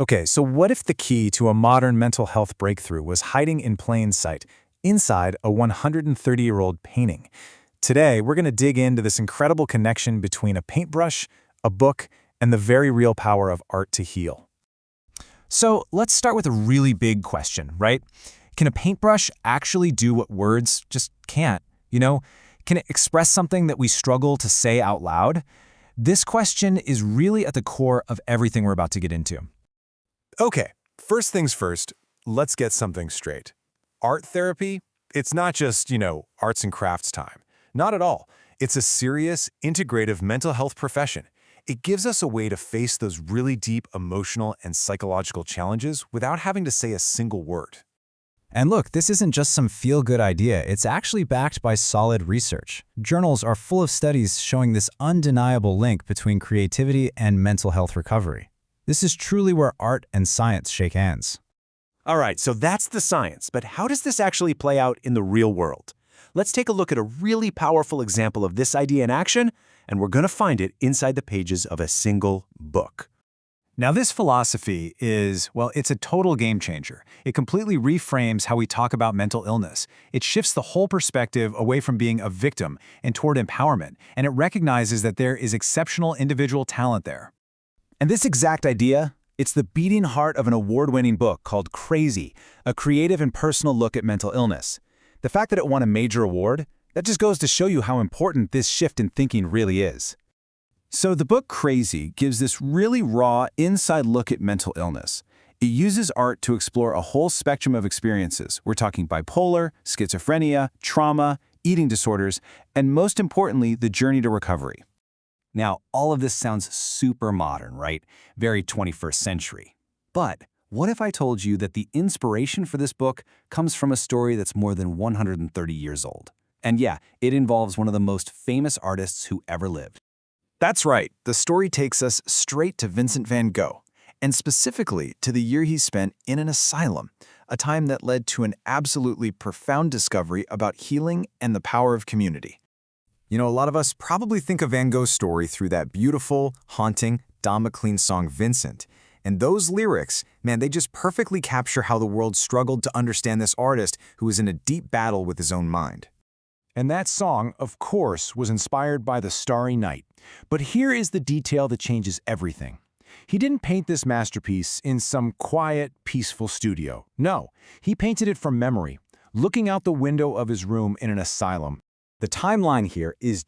Okay, so what if the key to a modern mental health breakthrough was hiding in plain sight, inside a 130-year-old painting? Today, we're going to dig into this incredible connection between a paintbrush, a book, and the very real power of art to heal. So let's start with a really big question, right? Can a paintbrush actually do what words just can't? Can it express something that we struggle to say out loud? This question is really at the core of everything we're about to get into. Okay, first things first, let's get something straight. Art therapy? It's not just, arts and crafts time. Not at all. It's a serious, integrative mental health profession. It gives us a way to face those really deep emotional and psychological challenges without having to say a single word. And look, this isn't just some feel-good idea, it's actually backed by solid research. Journals are full of studies showing this undeniable link between creativity and mental health recovery. This is truly where art and science shake hands. All right, so that's the science, but how does this actually play out in the real world? Let's take a look at a really powerful example of this idea in action, and we're going to find it inside the pages of a single book. Now, this philosophy is, it's a total game changer. It completely reframes how we talk about mental illness. It shifts the whole perspective away from being a victim and toward empowerment, and it recognizes that there is exceptional individual talent there. And this exact idea, it's the beating heart of an award-winning book called Crazy, a creative and personal look at mental illness. The fact that it won a major award, that just goes to show you how important this shift in thinking really is. So the book Crazy gives this really raw, inside look at mental illness. It uses art to explore a whole spectrum of experiences. We're talking bipolar, schizophrenia, trauma, eating disorders, and most importantly, the journey to recovery. Now, all of this sounds super modern, right? Very 21st century. But what if I told you that the inspiration for this book comes from a story that's more than 130 years old? And yeah, it involves one of the most famous artists who ever lived. That's right, the story takes us straight to Vincent van Gogh, and specifically to the year he spent in an asylum, a time that led to an absolutely profound discovery about healing and the power of community. A lot of us probably think of Van Gogh's story through that beautiful, haunting Don McLean song Vincent. And those lyrics, man, they just perfectly capture how the world struggled to understand this artist who was in a deep battle with his own mind. And that song, of course, was inspired by the Starry Night. But here is the detail that changes everything. He didn't paint this masterpiece in some quiet, peaceful studio. No, he painted it from memory, looking out the window of his room in an asylum. The timeline here is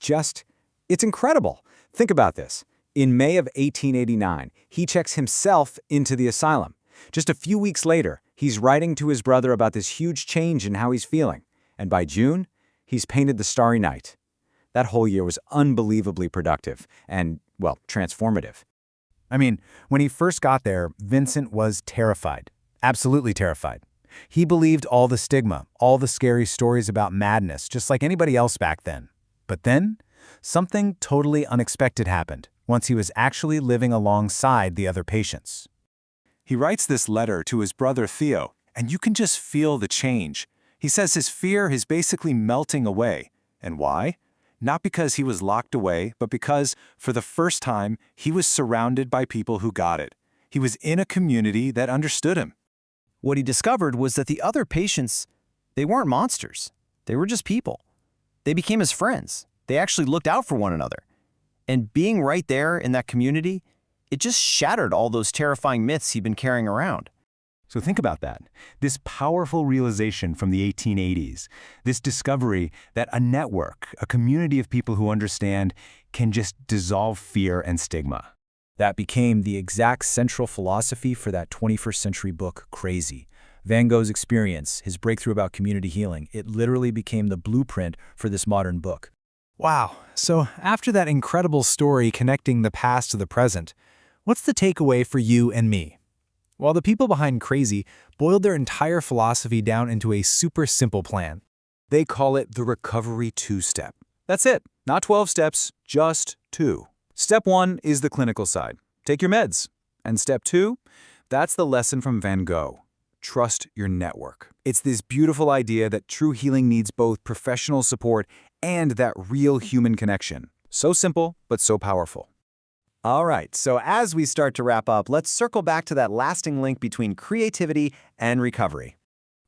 it's incredible. Think about this. In May of 1889, he checks himself into the asylum. Just a few weeks later, he's writing to his brother about this huge change in how he's feeling. And by June, he's painted the Starry Night. That whole year was unbelievably productive and, transformative. I mean, when he first got there, Vincent was terrified. Absolutely terrified. He believed all the stigma, all the scary stories about madness, just like anybody else back then. But then, something totally unexpected happened once he was actually living alongside the other patients. He writes this letter to his brother Theo, and you can just feel the change. He says his fear is basically melting away. And why? Not because he was locked away, but because, for the first time, he was surrounded by people who got it. He was in a community that understood him. What he discovered was that the other patients, they weren't monsters. They were just people. They became his friends. They actually looked out for one another. And being right there in that community, it just shattered all those terrifying myths he'd been carrying around. So think about that. This powerful realization from the 1880s, this discovery that a network, a community of people who understand, can just dissolve fear and stigma. That became the exact central philosophy for that 21st century book, Crazy. Van Gogh's experience, his breakthrough about community healing, it literally became the blueprint for this modern book. Wow, so after that incredible story connecting the past to the present, what's the takeaway for you and me? Well, the people behind Crazy boiled their entire philosophy down into a super simple plan. They call it the recovery two-step. That's it. Not 12 steps, just 2. Step 1 is the clinical side. Take your meds. And step 2, that's the lesson from Van Gogh. Trust your network. It's this beautiful idea that true healing needs both professional support and that real human connection. So simple, but so powerful. All right, so as we start to wrap up, let's circle back to that lasting link between creativity and recovery.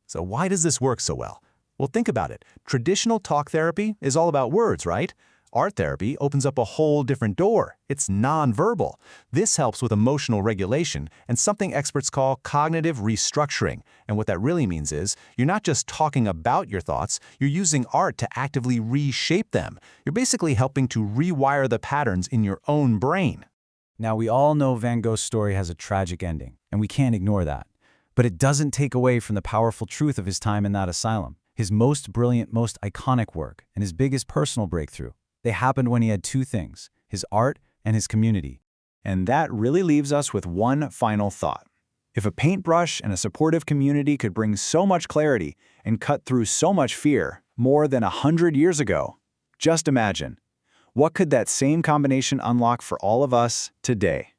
So why does this work so well? Well, think about it. Traditional talk therapy is all about words, right? Art therapy opens up a whole different door. It's nonverbal. This helps with emotional regulation and something experts call cognitive restructuring. And what that really means is you're not just talking about your thoughts, you're using art to actively reshape them. You're basically helping to rewire the patterns in your own brain. Now, we all know Van Gogh's story has a tragic ending, and we can't ignore that. But it doesn't take away from the powerful truth of his time in that asylum. His most brilliant, most iconic work, and his biggest personal breakthrough. They happened when he had two things, his art and his community. And that really leaves us with one final thought. If a paintbrush and a supportive community could bring so much clarity and cut through so much fear more than 100 years ago, just imagine, what could that same combination unlock for all of us today?